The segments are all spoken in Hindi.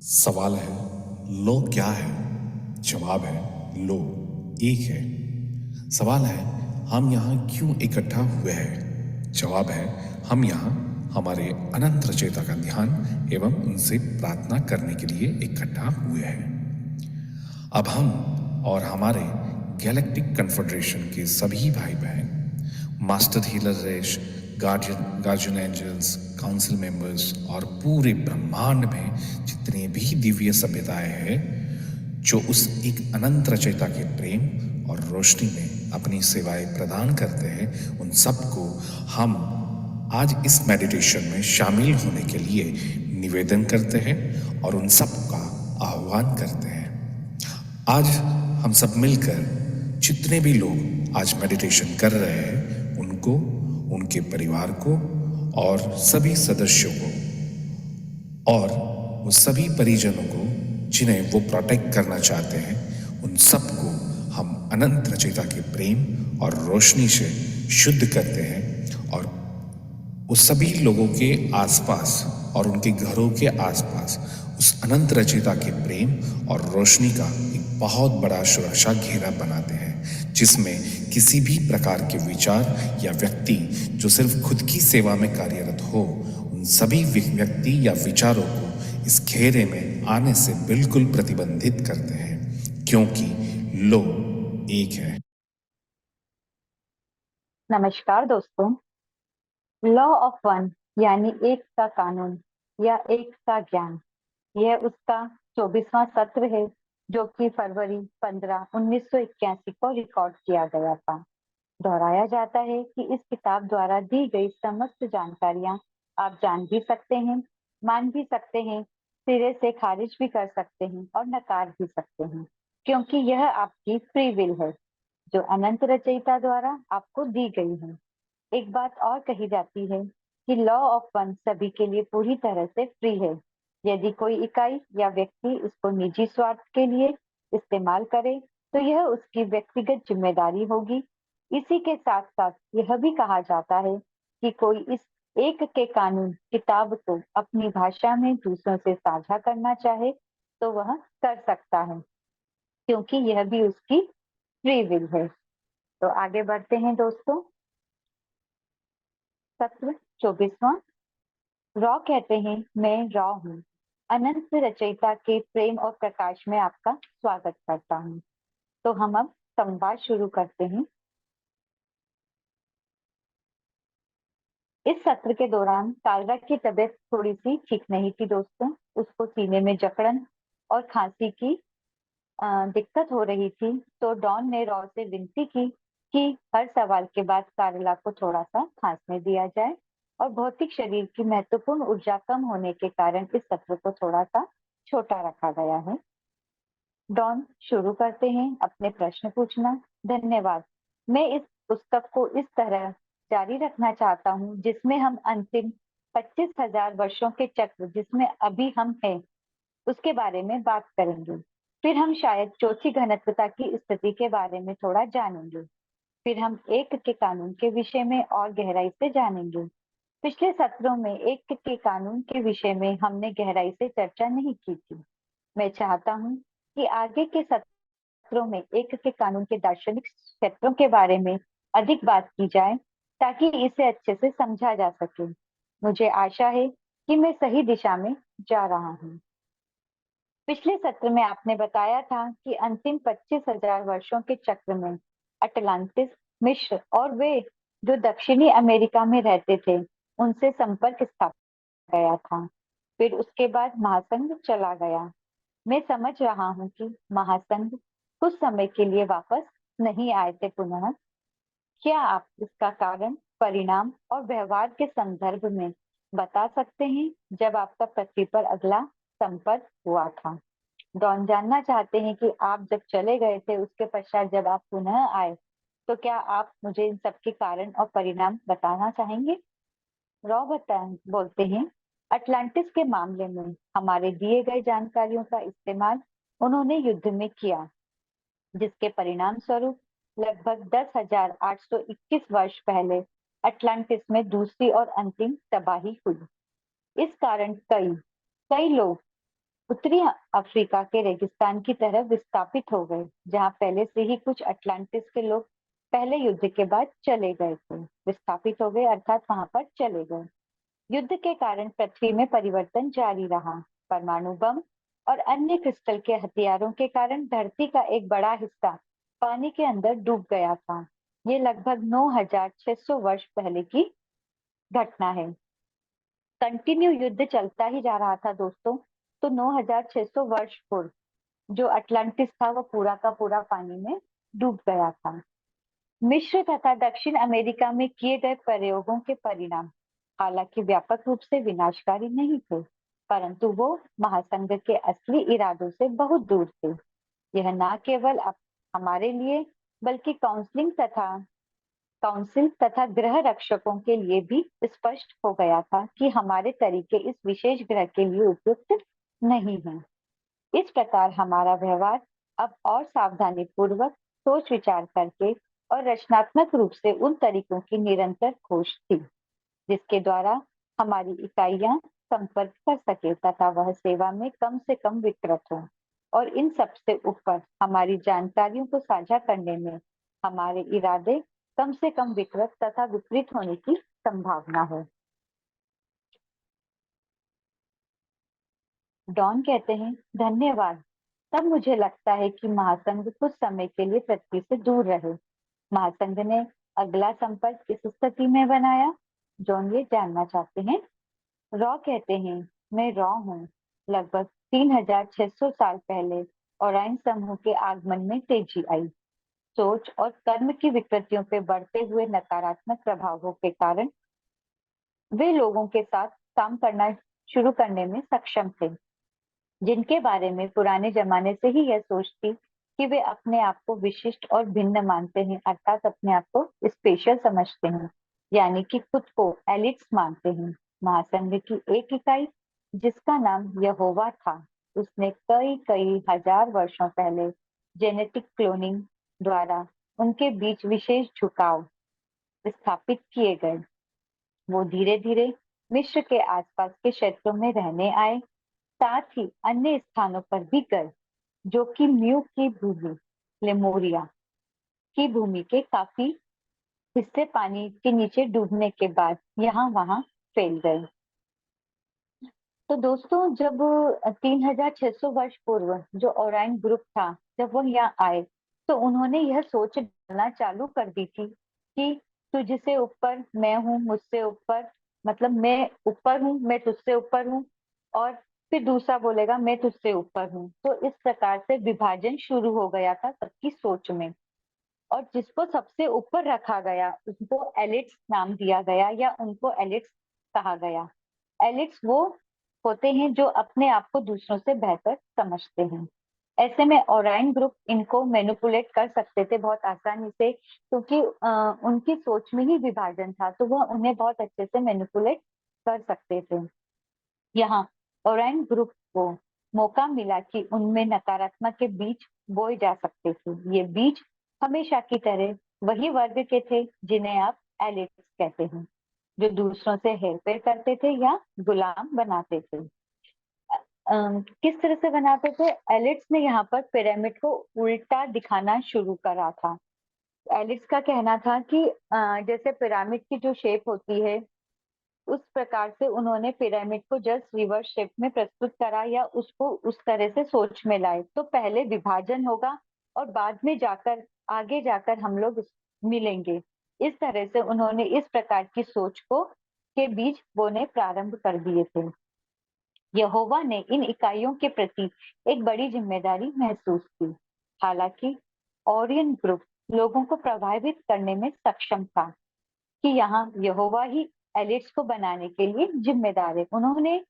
सवाल है लो क्या है। जवाब है लो एक है। सवाल है हम यहाँ क्यों इकट्ठा हुए हैं। जवाब है हम यहाँ हमारे अनंत रचयिता का ध्यान एवं उनसे प्रार्थना करने के लिए इकट्ठा हुए हैं। अब हम और हमारे गैलेक्टिक कन्फेडरेशन के सभी भाई बहन, मास्टर हीलर रेश, गार्जियन एंजल्स, काउंसिल मेंबर्स और पूरे ब्रह्मांड में जितने भी दिव्य सभ्यताएं हैं जो उस एक अनंत रचयिता के प्रेम और रोशनी में अपनी सेवाएं प्रदान करते हैं, उन सबको हम आज इस मेडिटेशन में शामिल होने के लिए निवेदन करते हैं और उन सब का आह्वान करते हैं। आज हम सब मिलकर जितने भी लोग आज मेडिटेशन कर रहे हैं उनको, उनके परिवार को और सभी सदस्यों को और वो सभी परिजनों को जिन्हें वो प्रोटेक्ट करना चाहते हैं, उन सबको हम अनंत रचयिता के प्रेम और रोशनी से शुद्ध करते हैं और उस सभी लोगों के आसपास और उनके घरों के आसपास उस अनंत रचयिता के प्रेम और रोशनी का एक बहुत बड़ा सुरक्षा घेरा बनाते हैं, जिसमें किसी भी प्रकार के विचार या व्यक्ति जो सिर्फ खुद की सेवा में कार्यरत हो, उन सभी व्यक्ति या विचारों को इस घेरे में आने से बिल्कुल प्रतिबंधित करते हैं, क्योंकि लो एक है। नमस्कार दोस्तों। लॉ ऑफ वन यानी एक का कानून या एक का ज्ञान, यह उसका 24वां सत्र है जो कि फरवरी 15 1981 को रिकॉर्ड किया गया था। दोहराया जाता है कि इस किताब द्वारा दी गई समस्त जानकारियां आप जान भी सकते हैं, मान भी सकते हैं, सिरे से खारिज भी कर सकते हैं और नकार भी सकते हैं, क्योंकि यह आपकी फ्री विल है जो अनंत रचयिता द्वारा आपको दी गई है। एक बात और कही जाती है कि लॉ ऑफ वन सभी के लिए पूरी तरह से फ्री है। यदि कोई इकाई या व्यक्ति इसको निजी स्वार्थ के लिए इस्तेमाल करे तो यह उसकी व्यक्तिगत जिम्मेदारी होगी। इसी के साथ साथ यह भी कहा जाता है कि कोई इस एक के कानून किताब को अपनी भाषा में दूसरों से साझा करना चाहे तो वह कर सकता है, क्योंकि यह भी उसकी फ्री विल है। तो आगे बढ़ते हैं दोस्तों। सत्र 24वां। रॉ कहते हैं मैं रॉ हूँ। अनंत रचयिता के प्रेम और प्रकाश में आपका स्वागत करता हूँ। तो हम अब संवाद शुरू करते हैं। इस सत्र के दौरान कालरा की तबीयत थोड़ी सी ठीक नहीं थी दोस्तों। उसको सीने में जकड़न और खांसी की दिक्कत हो रही थी। तो डॉन ने रॉ से विनती की कि हर सवाल के बाद कारेला को थोड़ा सा खांसने दिया जाए, और भौतिक शरीर की महत्वपूर्ण ऊर्जा कम होने के कारण इस सत्र को थोड़ा सा छोटा रखा गया है। डॉन शुरू करते हैं अपने प्रश्न पूछना। धन्यवाद। मैं इस पुस्तक को इस तरह जारी रखना चाहता हूँ जिसमें हम अंतिम 25,000 वर्षों के चक्र जिसमें अभी हम हैं उसके बारे में बात करेंगे। फिर हम शायद चौथी घनत्वता की स्थिति के बारे में थोड़ा जानेंगे। फिर हम एक के कानून के विषय में और गहराई से जानेंगे। पिछले सत्रों में एक के कानून के विषय में हमने गहराई से चर्चा नहीं की थी। मैं चाहता हूँ कि आगे के सत्रों में एक के कानून के दार्शनिक क्षेत्रों के बारे में अधिक बात की जाए ताकि इसे अच्छे से समझा जा सके। मुझे आशा है कि मैं सही दिशा में जा रहा हूँ। पिछले सत्र में आपने बताया था कि अंतिम 25,000 वर्षों के चक्र में अटलांटिस, मिस्र और वे जो दक्षिणी अमेरिका में रहते थे उनसे संपर्क स्थापित गया था। फिर उसके बाद महासंघ चला गया। मैं समझ रहा हूँ कि महासंघ कुछ समय के लिए वापस नहीं आए थे पुनः। क्या आप इसका कारण, परिणाम और व्यवहार के संदर्भ में बता सकते हैं जब आपका पृथ्वी पर अगला संपर्क हुआ था? डॉन जानना चाहते हैं कि आप जब चले गए थे उसके पश्चात जब आप पुनः आए तो क्या आप मुझे इन सब के कारण और परिणाम बताना चाहेंगे? रॉ बताएं बोलते हैं, अटलांटिस के मामले में हमारे दिए गए जानकारियों का इस्तेमाल उन्होंने युद्ध में किया, जिसके परिणाम स्वरूप लगभग 10,821 वर्ष पहले अटलांटिस में दूसरी और अंतिम तबाही हुई। इस कारण कई कई लोग उत्तरी अफ्रीका के रेगिस्तान की तरफ विस्थापित हो गए, जहां पहले से ही कुछ अटलांटिस के लोग पहले युद्ध के बाद चले गए थे। विस्थापित हो गए अर्थात वहां पर चले गए। युद्ध के कारण पृथ्वी में परिवर्तन जारी रहा। परमाणु बम और अन्य क्रिस्टल के हथियारों के कारण धरती का एक बड़ा हिस्सा पानी के अंदर डूब गया था। ये लगभग 9600 वर्ष पहले की घटना है। कंटिन्यू युद्ध चलता ही जा रहा था दोस्तों। तो 9600 वर्ष पूर्व जो अटलांटिस था वो पूरा का पूरा पानी में डूब गया था। मिस्र तथा दक्षिण अमेरिका में किए गए प्रयोगों के परिणाम हालांकि व्यापक रूप से विनाशकारी नहीं थे, परंतु वो महासंघ के असली इरादों से बहुत दूर थे। यह न केवल हमारे लिए बल्कि काउंसिल तथा ग्रह रक्षकों के लिए भी स्पष्ट हो गया था कि हमारे तरीके इस विशेष ग्रह के लिए उपयुक्त नहीं हैं। इस प्रकार हमारा व्यवहार अब और सावधानी पूर्वक सोच विचार करके और रचनात्मक रूप से उन तरीकों की निरंतर खोज थी जिसके द्वारा हमारी इकाइयां संपर्क कर सके तथा वह सेवा में कम से कम विकृत हो, और इन सबसे ऊपर हमारी जानकारियों को साझा करने में हमारे इरादे कम से कम विकृत तथा विपरीत होने की संभावना हो। डॉन कहते हैं, धन्यवाद। तब मुझे लगता है कि महासंघ कुछ समय के लिए पृथ्वी से दूर रहे। महासंघ ने अगला संपर्क किस स्थिति में बनाया? जॉन ये जानना चाहते हैं। रॉ कहते हैं, मैं रॉ हूँ। लगभग 3600 साल पहले ओराइन समूह के आगमन में तेजी आई। सोच और कर्म की विकृतियों पे बढ़ते हुए नकारात्मक प्रभावों के कारण वे लोगों के साथ काम करना शुरू करने में सक्षम थे जिनके बारे में पुराने जमाने से ही यह सोच थी कि वे अपने आप को विशिष्ट और भिन्न मानते हैं, अर्थात अपने आप को स्पेशल समझते हैं, यानी कि खुद को एलिट्स मानते हैं। महासंघ की एक इकाई जिसका नाम यहोवा था, उसने कई कई हजार वर्षों पहले जेनेटिक क्लोनिंग द्वारा उनके बीच विशेष झुकाव स्थापित किए गए। वो धीरे धीरे मिस्र के आसपास के क्षेत्रों में रहने आए, साथ ही अन्य स्थानों पर भी गए जो कि म्यू की भूमि, लेमोरिया की भूमि के काफी हिस्से पानी के नीचे डूबने के बाद यहाँ वहां फैल गए। तो दोस्तों, जब 3600 वर्ष पूर्व जो ओराइन ग्रुप था, जब वो यहाँ आए तो उन्होंने यह सोच डालना चालू कर दी थी कि तुझसे ऊपर मैं हूँ, मुझसे ऊपर, मतलब मैं ऊपर हूँ, मैं तुझसे ऊपर हूँ, और फिर दूसरा बोलेगा मैं तुझसे ऊपर हूँ। तो इस प्रकार से विभाजन शुरू हो गया था सबकी सोच में, और जिसको सबसे ऊपर रखा गया उनको एलिट्स नाम दिया गया या उनको एलिट्स कहा गया। एलिट्स वो होते हैं जो अपने आप को दूसरों से बेहतर समझते हैं। ऐसे में ओराइन ग्रुप इनको मैनिपुलेट कर सकते थे बहुत आसानी से, क्योंकि उनकी सोच में ही विभाजन था, तो वह उन्हें बहुत अच्छे से मैनिपुलेट कर सकते थे। यहाँ ओराइन ग्रुप को मौका मिला कि उनमें नकारात्मक के बीज बोए जा सकते थे। ये बीज हमेशा की तरह वही वर्ग के थे जिन्हें आप एलिट्स कहते हैं, जो दूसरों से हेरफेर करते थे या गुलाम बनाते थे। किस तरह से बनाते थे? एलिट्स ने यहाँ पर पिरामिड को उल्टा दिखाना शुरू करा था। एलिट्स का कहना था कि जैसे पिरामिड की जो शेप होती है उस प्रकार से उन्होंने पिरामिड को जस्ट रिवर्स शेप में प्रस्तुत करा, या उसको उस तरह से सोच में लाए। तो पहले विभाजन होगा और बाद में जाकर आगे जाकर हम लोग मिलेंगे। इस तरह से उन्होंने इस प्रकार की सोच को के बीज बोने प्रारंभ कर दिए थे। यहोवा ने इन इकाइयों के प्रति एक बड़ी जिम्मेदारी महसूस की। हालांकि ओरियन ग्रुप लोगों को प्रभावित करने में सक्षम था कि यहाँ यहोवा ही एलिट्स को बनाने के लिए जिम्मेदार है। उन्होंने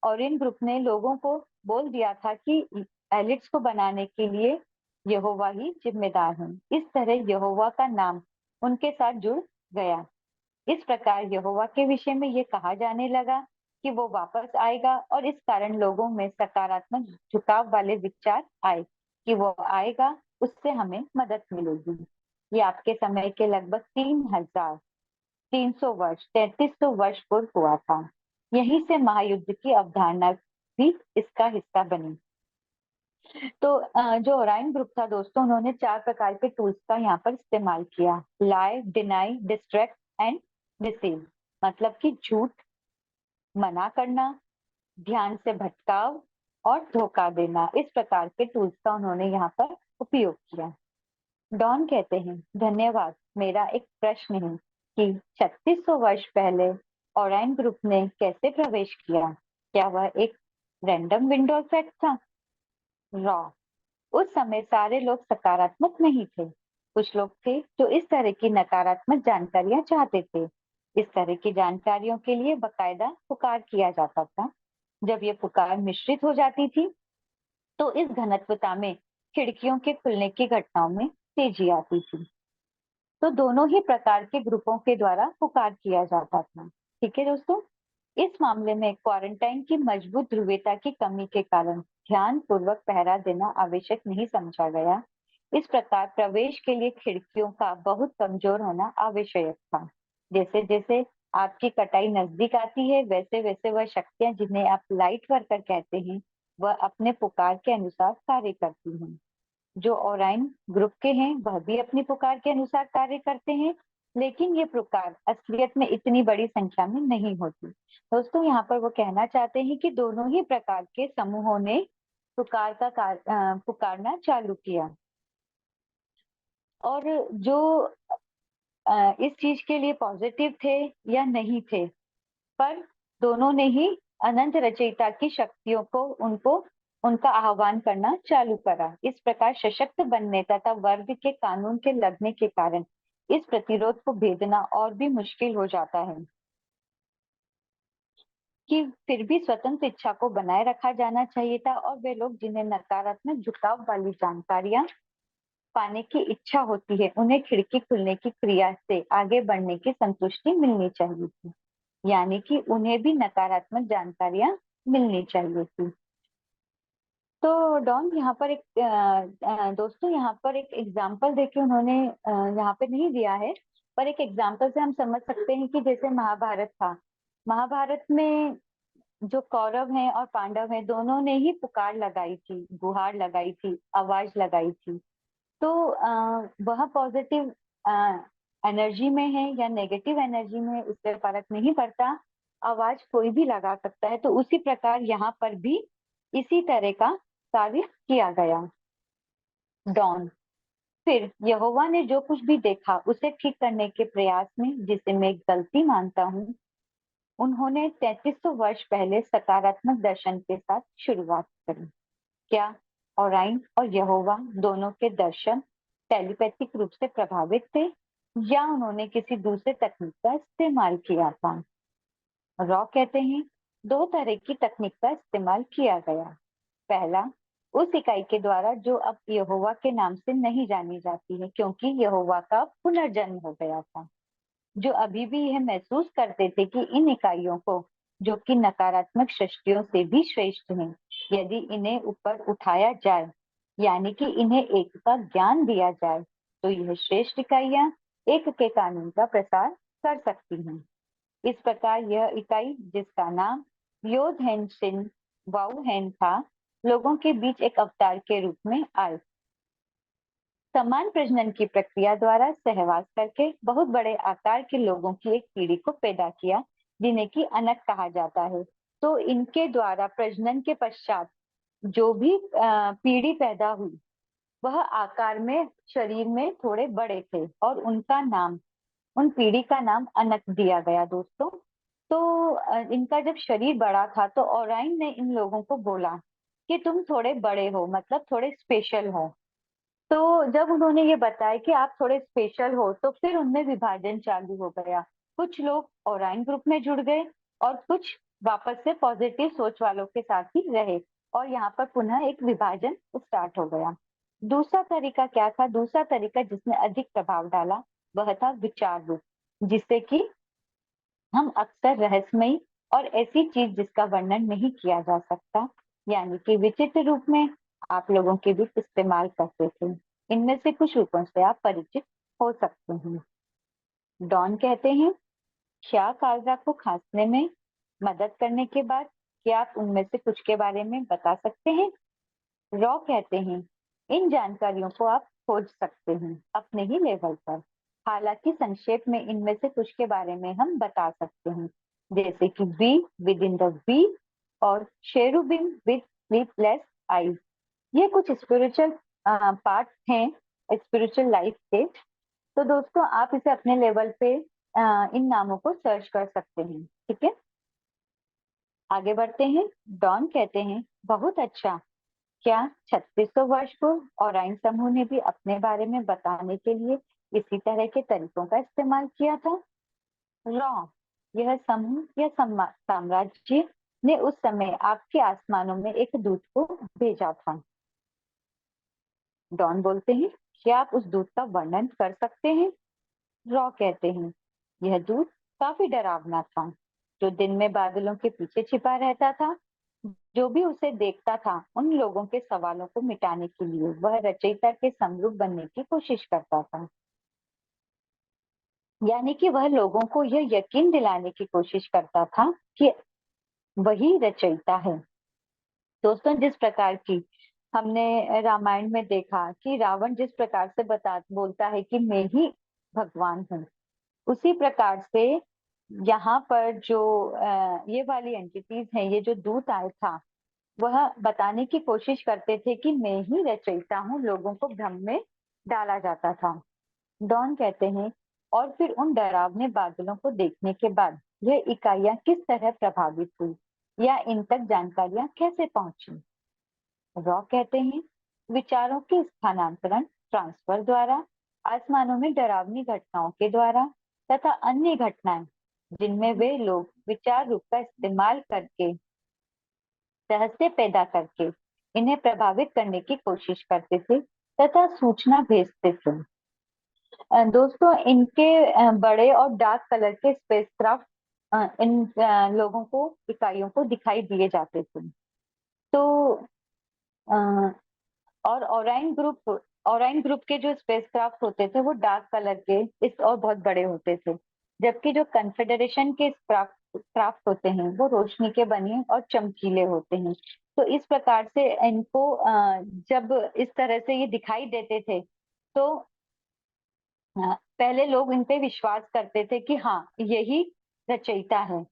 ओरियन ग्रुप ने लोगों को बोल दिया था कि एलिट्स को बनाने के लिए यहोवा ही जिम्मेदार है। इस तरह यहोवा का नाम उनके साथ जुड़ गया। इस प्रकार यहोवा के विषय में ये कहा जाने लगा कि वो वापस आएगा, और इस कारण लोगों में सकारात्मक झुकाव वाले विचार आए कि वो आएगा, उससे हमें मदद मिलेगी। ये आपके समय के लगभग 3300 वर्ष 3300 वर्ष पूर्व हुआ था। यहीं से महायुद्ध की अवधारणा भी इसका हिस्सा बनी। तो जो ओराइन ग्रुप था दोस्तों, उन्होंने 4 प्रकार के टूल्स का यहाँ पर इस्तेमाल किया। लाई, डिनाई, डिस्ट्रैक्ट एंड डिसीव, मतलब कि झूठ, मना करना, ध्यान से भटकाव और धोखा देना। इस प्रकार के टूल्स का उन्होंने यहाँ पर उपयोग किया। डॉन कहते हैं, धन्यवाद। मेरा एक प्रश्न है कि 3600 वर्ष पहले ओराइन ग्रुप ने कैसे प्रवेश किया? क्या वह एक रैंडम विंडो इफेक्ट था? रॉ, उस समय सारे लोग सकारात्मक नहीं थे। कुछ लोग थे जो इस तरह की नकारात्मक जानकारियां चाहते थे। इस तरह की जानकारियों के लिए बकायदा पुकार किया जाता था। जब ये पुकार मिश्रित हो जाती थी तो इस घनत्वता में खिड़कियों के खुलने की घटनाओं में तेजी आती थी। तो दोनों ही प्रकार के ग्रुपों के द्वारा पुकार किया जाता था। ठीक है दोस्तों, इस मामले में क्वारंटाइन की मजबूत ध्रुवीयता की कमी के कारण ध्यान पूर्वक पहरा देना आवश्यक नहीं समझा गया। इस प्रकार प्रवेश के लिए खिड़कियों का बहुत कमजोर होना आवश्यक था। जैसे जैसे आपकी कटाई नजदीक आती है, वैसे वैसे वह शक्तियां जिन्हें आप लाइट वर्कर कहते हैं, वह अपने पुकार के अनुसार कार्य करती हैं। जो ओराइन ग्रुप के हैं वह भी अपनी पुकार के अनुसार कार्य करते हैं, लेकिन ये पुकार असलियत में इतनी बड़ी संख्या में नहीं होती। दोस्तों, यहाँ पर वो कहना चाहते हैं कि दोनों ही प्रकार के समूहों ने पुकारना चालू किया। और जो इस चीज के लिए पॉजिटिव थे या नहीं थे, पर दोनों ने ही अनंत रचयिता की शक्तियों को उनको उनका आह्वान करना चालू करा। इस प्रकार सशक्त बनने तथा वर्ग के कानून के लगने के कारण इस प्रतिरोध को भेदना और भी मुश्किल हो जाता है कि फिर भी स्वतंत्र इच्छा को बनाए रखा जाना चाहिए था, और वे लोग जिन्हें नकारात्मक झुकाव वाली जानकारियां पाने की इच्छा होती है, उन्हें खिड़की खुलने की क्रिया से आगे बढ़ने की संतुष्टि मिलनी चाहिए थी। यानी कि उन्हें भी नकारात्मक जानकारियां मिलनी चाहिए थी। तो डॉन यहाँ पर दोस्तों यहाँ पर एक एग्जाम्पल देके उन्होंने यहाँ पे नहीं दिया है, पर एक एग्जाम्पल से हम समझ सकते हैं कि जैसे महाभारत था। महाभारत में जो कौरव हैं और पांडव हैं, दोनों ने ही पुकार लगाई थी, गुहार लगाई थी, आवाज लगाई थी। तो वह पॉजिटिव एनर्जी में है या नेगेटिव एनर्जी में है, उससे फर्क नहीं पड़ता। आवाज कोई भी लगा सकता है। तो उसी प्रकार यहाँ पर भी इसी तरह का कार्य किया गया। डॉन, फिर यहोवा ने जो कुछ भी देखा उसे ठीक करने के प्रयास में, जिसे मैं एक गलती मानता हूँ, उन्होंने 3300 वर्ष पहले सकारात्मक दर्शन के साथ शुरुआत करी। क्या ओराइन और यहोवा दोनों के दर्शन टेलीपैथिक रूप से प्रभावित थे, या उन्होंने किसी दूसरे तकनीक का इस्तेमाल किया था? रॉ कहते हैं, दो तरह की तकनीक का इस्तेमाल किया गया। पहला, उस इकाई के द्वारा जो अब यहोवा के नाम से नहीं जानी जाती है, क्योंकि यहोवा का पुनर्जन्म हो गया था, जो अभी भी यह महसूस करते थे कि इन इकाइयों को, जो कि नकारात्मक सृष्टियों से भी श्रेष्ठ हैं, यदि इन्हें ऊपर उठाया जाए, यानी कि इन्हें एक का ज्ञान दिया जाए, तो यह श्रेष्ठ इकाइयां एक के कानून का प्रसार कर सकती हैं। इस प्रकार यह इकाई, जिसका नाम योद हेन सिन वाउ हेन था, लोगों के बीच एक अवतार के रूप में आए। समान प्रजनन की प्रक्रिया द्वारा सहवास करके बहुत बड़े आकार के लोगों की एक पीढ़ी को पैदा किया, जिन्हें की अनक कहा जाता है। तो इनके द्वारा प्रजनन के पश्चात जो भी पीढ़ी पैदा हुई, वह आकार में, शरीर में थोड़े बड़े थे, और उन पीढ़ी का नाम अनक दिया गया दोस्तों। तो इनका जब शरीर बड़ा था तो ओराइन ने इन लोगों को बोला कि तुम थोड़े बड़े हो, मतलब थोड़े स्पेशल हो। तो जब उन्होंने ये बताया कि आप थोड़े स्पेशल हो, तो फिर उनमें विभाजन चालू हो गया। कुछ लोग ओराइन ग्रुप में जुड़ गए और कुछ वापस से पॉजिटिव सोच वालों के साथ ही रहे, और यहाँ पर पुनः एक विभाजन स्टार्ट हो गया। दूसरा तरीका क्या था? दूसरा तरीका जिसने अधिक प्रभाव डाला वह था विचार रूप, जिससे कि हम अक्सर रहस्यमयी और ऐसी चीज जिसका वर्णन नहीं किया जा सकता, यानी कि विचित्र रूप में आप लोगों के बीच इस्तेमाल करते थे। इनमें से कुछ रूपों से आप परिचित हो सकते हैं। डॉन कहते हैं, क्या कालरा को खांसने में मदद करने के बाद क्या आप उनमें से कुछ के बारे में बता सकते हैं? रॉ कहते हैं, इन जानकारियों को आप खोज सकते हैं अपने ही लेवल पर। हालांकि संक्षेप में इनमें से कुछ के बारे में हम बता सकते हैं, जैसे कि we within the we और शेरुबिम विद स्लीपलेस आईज। ये कुछ स्पिरिचुअल पार्ट हैं स्पिरिचुअल लाइफ के। तो दोस्तों आप इसे अपने लेवल पे इन नामों को सर्च कर सकते हैं। ठीक है, आगे बढ़ते हैं। डॉन कहते हैं, बहुत अच्छा। क्या 3600 वर्ष को ओराइन समूह ने भी अपने बारे में बताने के लिए इसी तरह के तरीकों का इस्तेमाल किया था? रॉ, यह समूह या साम्राज्य ने उस समय आपके आसमानों में एक दूत को भेजा था। डॉन बोलते हैं, क्या आप उस दूत का वर्णन कर सकते हैं? रॉ कहते हैं, यह दूत काफी डरावना था, जो दिन में बादलों के पीछे छिपा रहता था। जो भी उसे देखता था, उन लोगों के सवालों को मिटाने के लिए वह रचयिता के समरूप बनने की कोशिश करता था। यानी कि वह लोगों को यह यकीन दिलाने की कोशिश करता था कि वही रचयिता है। दोस्तों, जिस प्रकार की हमने रामायण में देखा कि रावण जिस प्रकार से बोलता है कि मैं ही भगवान हूँ, उसी प्रकार से यहाँ पर जो ये वाली एंटिटीज हैं, ये जो दूत आया था, वह बताने की कोशिश करते थे कि मैं ही रचयिता हूँ। लोगों को भ्रम में डाला जाता था। डॉन कहते हैं, और फिर उन डरावने बादलों को देखने के बाद यह इकाइयां किस तरह प्रभावित हुई या इन तक जानकारियां कैसे पहुंची? रॉ कहते हैं, विचारों के स्थानांतरण ट्रांसफर द्वारा, आसमानों में डरावनी घटनाओं के द्वारा तथा अन्य घटनाएं जिनमें वे लोग विचार रूप का इस्तेमाल करके रहस्य पैदा करके इन्हें प्रभावित करने की कोशिश करते थे तथा सूचना भेजते थे। दोस्तों, इनके बड़े और डार्क कलर के स्पेसक्राफ्ट इन लोगों को इकाइयों को दिखाई दिए जाते थे। तो अ, और ओराइन ग्रुप के जो स्पेसक्राफ्ट होते थे वो डार्क कलर के इस और बहुत बड़े होते थे, जबकि जो कन्फेडरेशन के क्राफ्ट होते हैं वो रोशनी के बने और चमकीले होते हैं। तो इस प्रकार से इनको जब इस तरह से ये दिखाई देते थे, तो पहले लोग इन पे विश्वास करते थे कि हाँ, यही रचयिता है।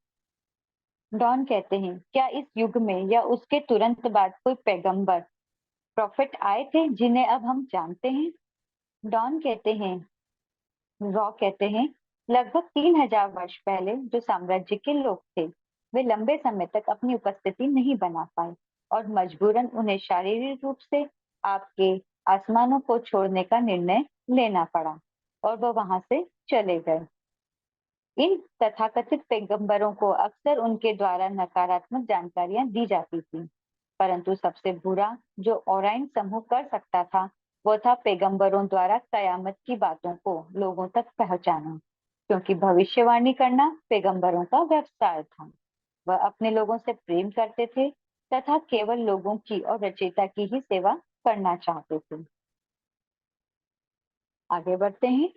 डॉन कहते हैं, क्या इस युग में या उसके तुरंत बाद कोई पैगंबर प्रॉफिट आए थे जिन्हें अब हम जानते हैं? डॉन कहते हैं, रॉ कहते हैं, लगभग 3000 वर्ष पहले जो साम्राज्य के लोग थे, वे लंबे समय तक अपनी उपस्थिति नहीं बना पाए और मजबूरन उन्हें शारीरिक रूप से आपके आसमानों को छोड़ने का निर्णय लेना पड़ा और वह वहां से चले गए। इन तथाकथित पैगंबरों को अक्सर उनके द्वारा नकारात्मक जानकारियां दी जाती थी, परंतु सबसे बुरा जो ओराइन समूह कर सकता था वो था पैगंबरों द्वारा कयामत की बातों को लोगों तक पहुंचाना, क्योंकि भविष्यवाणी करना पैगंबरों का व्यवसाय था। वह अपने लोगों से प्रेम करते थे तथा केवल लोगों की और रचयिता की ही सेवा करना चाहते थे। आगे बढ़ते हैं।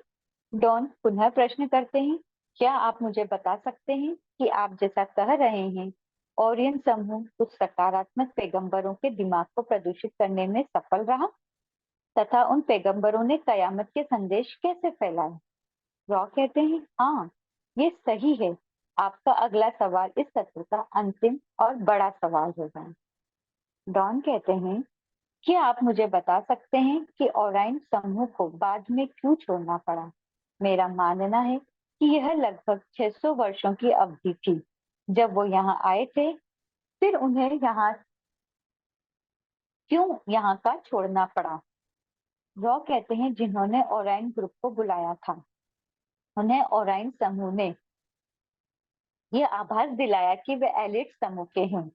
डॉन पुनः प्रश्न करते हैं, क्या आप मुझे बता सकते हैं कि आप जैसा कह रहे हैं ओरियन समूह कुछ सकारात्मक पैगंबरों के दिमाग को प्रदूषित करने में सफल रहा तथा उन पैगंबरों ने कयामत के संदेश कैसे फैलाए? रॉ कहते हैं, हाँ, ये सही है। आपका अगला सवाल इस सत्र का अंतिम और बड़ा सवाल होगा। डॉन कहते हैं, क्या आप मुझे बता सकते हैं कि ओराइन समूह को बाद में क्यों छोड़ना पड़ा? मेरा मानना है कि यह लगभग 600 वर्षों की अवधि थी जब वो यहाँ आए थे। फिर उन्हें यहाँ का छोड़ना पड़ा? रॉ कहते हैं, जिन्होंने ओराइन ग्रुप को बुलाया था, उन्हें ओराइन समूह ने यह आभास दिलाया कि वे एलिट समूह के हैं।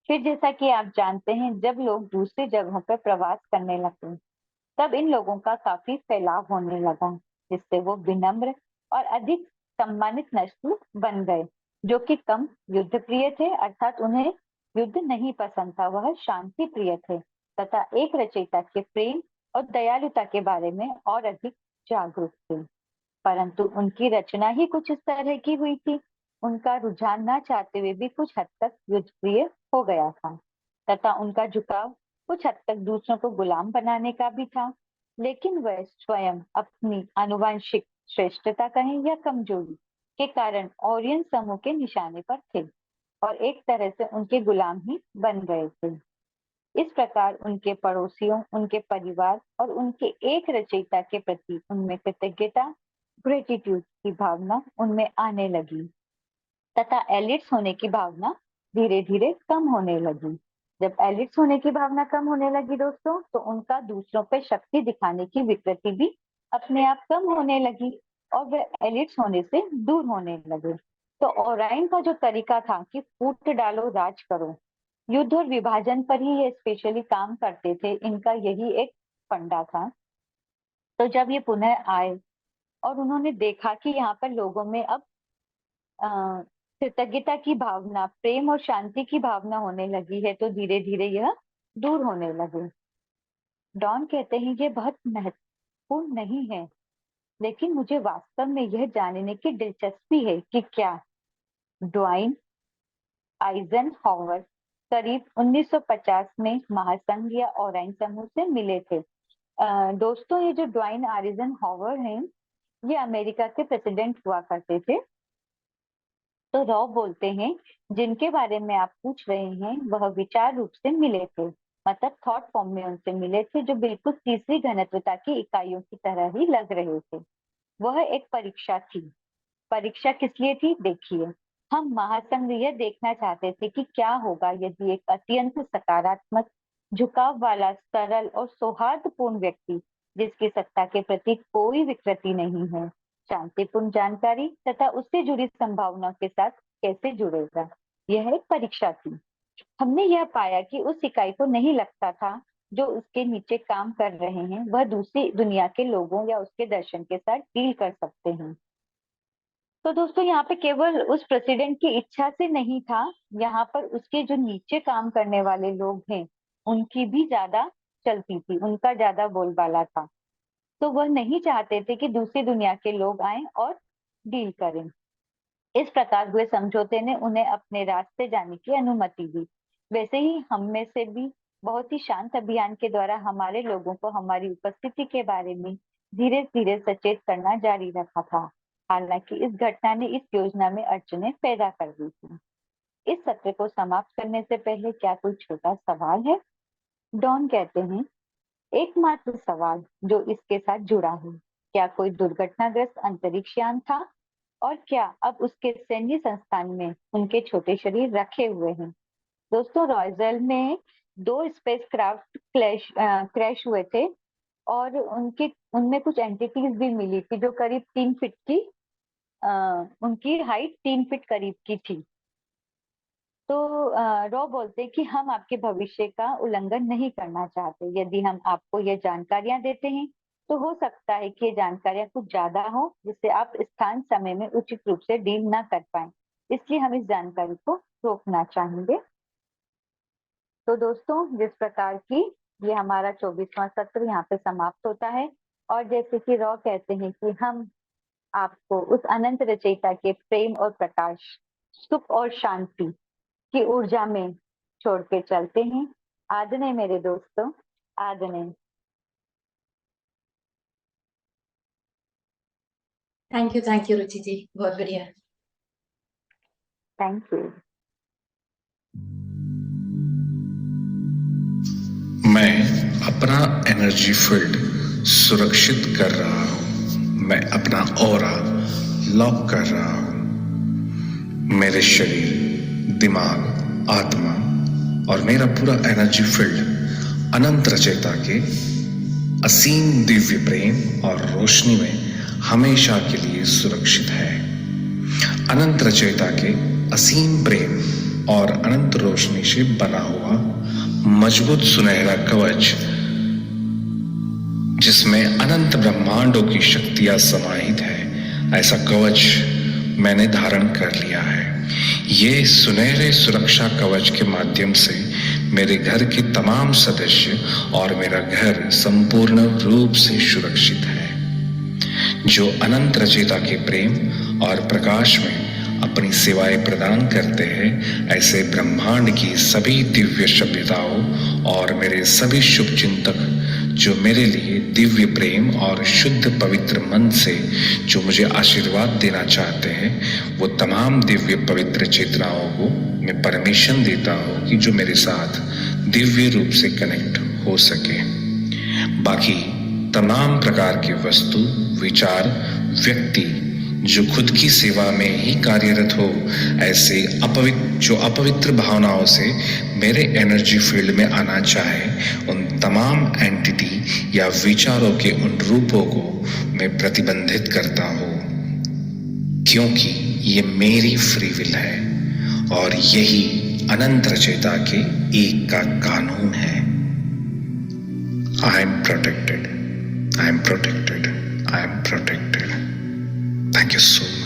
फिर जैसा कि आप जानते हैं, जब लोग दूसरी जगहों पर प्रवास करने लगे, तब इन लोगों का काफी फैलाव होने लगा, जिससे वो विनम्र और अधिक सम्मानित नस्ल बन गए, जो कि कम युद्ध प्रिय थे, अर्थात उन्हें युद्ध नहीं पसंद था, वह शांति प्रिय थे तथा एक रचयिता के प्रेम और दयालुता के बारे में और अधिक जागरूक थे। परंतु उनकी रचना ही कुछ इस तरह की हुई थी उनका रुझान न चाहते हुए भी कुछ हद तक युद्धप्रिय हो गया था तथा उनका झुकाव कुछ हद तक दूसरों को गुलाम बनाने का भी था। लेकिन वह स्वयं अपनी आनुवंशिक श्रेष्ठता कहें या कमजोरी के कारण ओरियन समूह के निशाने पर थे और एक तरह से उनके गुलाम ही बन गए थे। इस प्रकार उनके पड़ोसियों, उनके परिवार और उनके एक रचयिता के प्रति उनमें कृतज्ञता, ग्रेटिट्यूड की भावना उनमें आने लगी तथा एलिट्स होने की भावना धीरे धीरे कम होने लगी। जब एलिट्स होने की भावना कम होने लगी दोस्तों, तो उनका दूसरों पर शक्ति दिखाने की विकृति भी अपने आप कम होने लगी और वे एलिट्स होने से दूर होने लगे। तो ओराइन का जो तरीका था कि फूट डालो राज करो, युद्ध और विभाजन पर ही ये स्पेशली काम करते थे, इनका यही एक फंडा था। तो जब ये पुनः आए और उन्होंने देखा कि यहाँ पर लोगों में अब कृतज्ञता की भावना, प्रेम और शांति की भावना होने लगी है, तो धीरे धीरे यह दूर होने लगे। डॉन कहते हैं ये बहुत महत्वपूर्ण नहीं है, लेकिन मुझे वास्तव में यह जानने की दिलचस्पी है कि क्या ड्वाइन आइजनहावर करीब 1950 में महासंघ या ओराइन समूह से मिले थे। दोस्तों, ये जो ड्वाइन आइजनहावर हैं, ये अमेरिका के प्रेसिडेंट हुआ करते थे। तो रॉ बोलते हैं जिनके बारे में आप पूछ रहे हैं वह विचार रूप से मिले थे, मतलब थॉट फॉर्म में उनसे मिले थे, जो बिल्कुल तीसरी घनत्वता की इकाइयों की तरह ही लग रहे थे। वह एक परीक्षा थी। परीक्षा किस लिए थी? देखिए, हम महासंघ यह देखना चाहते थे कि क्या होगा यदि एक अत्यंत सकारात्मक, झुकाव वाला, सरल और सौहार्दपूर्ण व्यक्ति, जिसकी सत्ता के प्रति कोई विकृति नहीं है, शांतिपूर्ण जानकारी तथा उससे जुड़ी संभावनाओं के साथ कैसे जुड़ेगा। यह एक परीक्षा थी। हमने यह पाया कि उस इकाई को नहीं लगता था जो उसके नीचे काम कर रहे हैं वह दूसरी दुनिया के लोगों या उसके दर्शन के साथ डील कर सकते हैं। तो दोस्तों, यहाँ पे केवल उस प्रेसिडेंट की इच्छा से नहीं था, यहाँ पर उसके जो नीचे काम करने वाले लोग हैं उनकी भी ज्यादा चलती थी, उनका ज्यादा बोलबाला था। तो वह नहीं चाहते थे कि दूसरी दुनिया के लोग आए और डील करें। इस प्रकार हुए समझौते ने उन्हें अपने रास्ते जाने की अनुमति दी। वैसे ही हम में से भी बहुत ही शांत अभियान के द्वारा हमारे लोगों को हमारी उपस्थिति के बारे में धीरे धीरे सचेत करना जारी रखा था। हालांकि इस घटना ने इस योजना में अड़चनें पैदा कर दी थी। इस सत्र को समाप्त करने से पहले क्या कोई छोटा सवाल है? डॉन कहते हैं, एकमात्र सवाल जो इसके साथ जुड़ा है, क्या कोई दुर्घटनाग्रस्त अंतरिक्ष यान था और क्या अब उसके सैन्य संस्थान में उनके छोटे शरीर रखे हुए हैं? दोस्तों, रॉयजल में 2 स्पेसक्राफ्ट क्रैश हुए थे और उनमें कुछ एंटिटीज भी मिली थी जो करीब 3 फीट की, उनकी हाइट 3 फीट करीब की थी। तो रॉ बोलते हैं कि हम आपके भविष्य का उल्लंघन नहीं करना चाहते। यदि हम आपको ये जानकारियां देते हैं तो हो सकता है कि ये जानकारियां कुछ ज्यादा हो जिससे आप स्थान समय में उचित रूप से डील ना कर पाए, इसलिए हम इस जानकारी को रोकना चाहेंगे। तो दोस्तों, जिस प्रकार की ये हमारा 24वां सत्र यहाँ पे समाप्त होता है और जैसे कि रॉ कहते हैं कि हम आपको उस अनंत रचयिता के प्रेम और प्रकाश, सुख और शांति की ऊर्जा में छोड़ के चलते हैं। आदरणीय मेरे दोस्तों, आदरणीय। थैंक यू रुचि जी, बहुत बढ़िया। Thank you. मैं अपना एनर्जी फील्ड सुरक्षित कर रहा हूं। मैं अपना ऑरा लॉक कर रहा हूं। मेरे शरीर, दिमाग, आत्मा और मेरा पूरा एनर्जी फील्ड अनंत रचयिता के असीम दिव्य प्रेम और रोशनी में हमेशा के लिए सुरक्षित है। अनंत रचयिता के असीम प्रेम और अनंत रोशनी से बना हुआ मजबूत सुनहरा कवच, जिसमें अनंत ब्रह्मांडों की शक्तियां समाहित है, ऐसा कवच मैंने धारण कर लिया है। ये सुनहरे सुरक्षा कवच के माध्यम से मेरे घर के तमाम सदस्य और मेरा घर संपूर्ण रूप से सुरक्षित है। जो अनंत रचयिता के प्रेम और प्रकाश में अपनी सेवाएं प्रदान करते हैं, ऐसे ब्रह्मांड की सभी दिव्य सभ्यताओं और मेरे सभी शुभ चिंतक जो मेरे लिए दिव्य प्रेम और शुद्ध पवित्र मन से जो मुझे आशीर्वाद देना चाहते हैं, वो तमाम दिव्य पवित्र चेतनाओं को मैं परमिशन देता हूँ कि जो मेरे साथ दिव्य रूप से कनेक्ट हो सके। बाकी तमाम प्रकार के वस्तु, विचार, व्यक्ति जो खुद की सेवा में ही कार्यरत हो, ऐसे अपवित्र भावनाओं से मेरे एनर्जी फील्ड में आना चाहे, उन तमाम एंटिटी या विचारों के उन रूपों को मैं प्रतिबंधित करता हूँ, क्योंकि ये मेरी फ्री विल है और यही अनंत रचयिता के एक का कानून है। I am protected. I am protected. I am protected. Thank you so much.